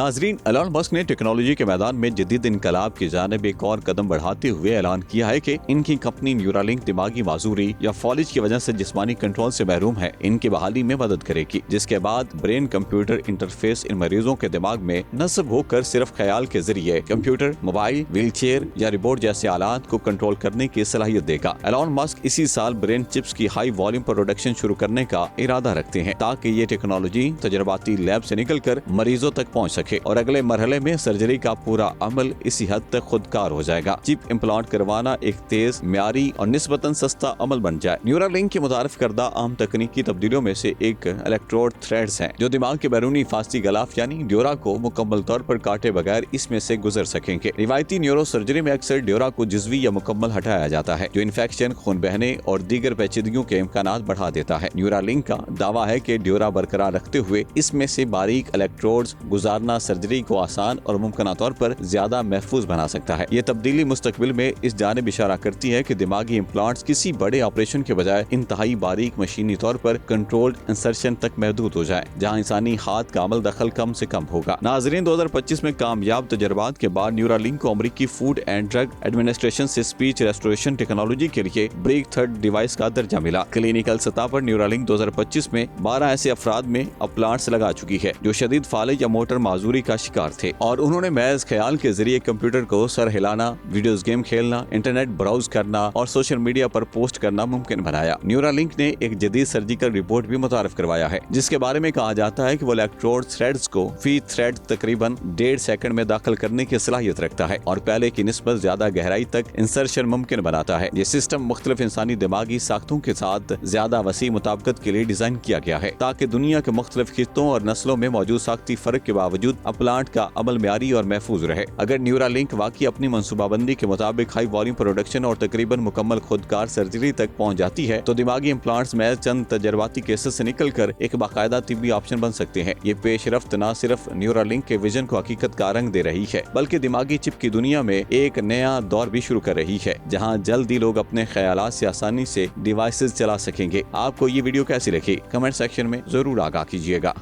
नाजरीन, Elon Musk ने technology के मैदान में जदीद इनकलाब की जानिब एक और कदम बढ़ाते हुए ऐलान किया है कि इनकी कंपनी न्यूरालिंक दिमागी माजूरी या फॉलिज की वजह से जिस्मानी कंट्रोल से महरूम है, इनकी बहाली में मदद करेगी, जिसके बाद ब्रेन कंप्यूटर इंटरफेस इन मरीजों के दिमाग में नस्ब होकर सिर्फ ख्याल के जरिए कंप्यूटर, मोबाइल, व्हीलचेयर या रिमोट जैसे आलात को कंट्रोल करने की सलाहियत देगा। एलन मस्क इसी साल ब्रेन चिप्स की हाई वॉल्यूम प्रोडक्शन शुरू करने का इरादा रखते हैं ताकि ये टेक्नोलॉजी तजर्बाती लैब से निकलकर मरीजों तक पहुंच सके और अगले मरहले में सर्जरी का पूरा अमल इसी हद तक खुदकार हो जाएगा। चिप इम्प्लांट करवाना एक तेज, म्यारी और निस्बतन सस्ता अमल बन जाए। न्यूरालिंक की मुतारिफ करदा आम तकनीकी तब्दीलियों में से एक इलेक्ट्रोड थ्रेड्स हैं, जो दिमाग के बैरूनी फास्ती गलाफ यानी ड्योरा को मुकम्मल तौर पर काटे बगैर इसमें से गुजर सकेंगे। रिवायती न्यूरो सर्जरी में अक्सर ड्योरा को जुज़वी या मुकम्मल हटाया जाता है, जो इन्फेक्शन, खून बहने और दीगर पेचीदगियों के इम्कानात बढ़ा देता है। न्यूरालिंक का दावा है कि ड्योरा बरकरार रखते हुए इसमें से बारीक इलेक्ट्रोड्स गुजारना सर्जरी को आसान और मुमकिन तौर पर ज्यादा महफूज बना सकता है। ये तब्दीली मुस्तकबिल में इस जानिब इशारा करती है कि दिमागी इम्प्लांट्स किसी बड़े ऑपरेशन के बजाय इंतहाई बारीक मशीनी तौर पर कंट्रोल्ड इंसर्शन तक महदूद हो जाए, जहां इंसानी हाथ का अमल दखल कम से कम होगा। नाजरीन, 2025 में कामयाब तजर्बात के बाद न्यूरालिंक को अमरीकी फूड एंड ड्रग एडमिनिस्ट्रेशन से स्पीच रेस्टोरेशन टेक्नोलॉजी के लिए ब्रेक थर्ड डिवाइस का दर्जा मिला। क्लिनिकल सतह पर न्यूरालिंक 2025 में 12 ऐसे अफराद में इम्प्लांट्स लगा चुकी है जो शदीद फालिज या मोटर माजूरी का शिकार थे, और उन्होंने महज ख्याल के जरिए कंप्यूटर को सर हिलाना, वीडियोस गेम खेलना, इंटरनेट ब्राउज करना और सोशल मीडिया पर पोस्ट करना मुमकिन बनाया। न्यूरालिंक ने एक जदीद सर्जिकल रिपोर्ट भी मुतारिफ करवाया है, जिसके बारे में कहा जाता है कि वो इलेक्ट्रोड थ्रेड्स को फी थ्रेड तकरीबन 1.5 सेकंड में दाखिल करने की सलाहियत रखता है और पहले की निस्बत ज्यादा गहराई तक इंसर्शन मुमकिन बनाता है। ये सिस्टम मुख्तलिफ इंसानी दिमागी साख्तों के साथ ज्यादा वसी मुताबिकत के लिए डिजाइन किया गया है ताकि दुनिया के मुख्तलिफ खित्तों और नस्लों में मौजूद साख्ती फर्क के बावजूद इम्प्लांट का अमल म्यारी और महफूज रहे। अगर न्यूरालिंक वाकई अपनी मंसूबाबंदी के मुताबिक हाई वॉल्यूम प्रोडक्शन और तकरीबन मुकम्मल खुदकार सर्जरी तक पहुंच जाती है तो दिमागी इम्प्लांट्स महज चंद तजर्बाती केसेस से निकलकर एक बाकायदा तिब्बी ऑप्शन बन सकते हैं। ये पेशरफ्त न सिर्फ न्यूरालिंक के विजन को हकीकत का रंग दे रही है, बल्कि दिमागी चिप की दुनिया में एक नया दौर भी शुरू कर रही है, जहाँ जल्द ही लोग अपने ख्यालात से आसानी से डिवाइसेस चला सकेंगे। आपको ये वीडियो कैसी लगी? कमेंट सेक्शन में जरूर आगाह कीजिएगा।